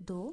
2،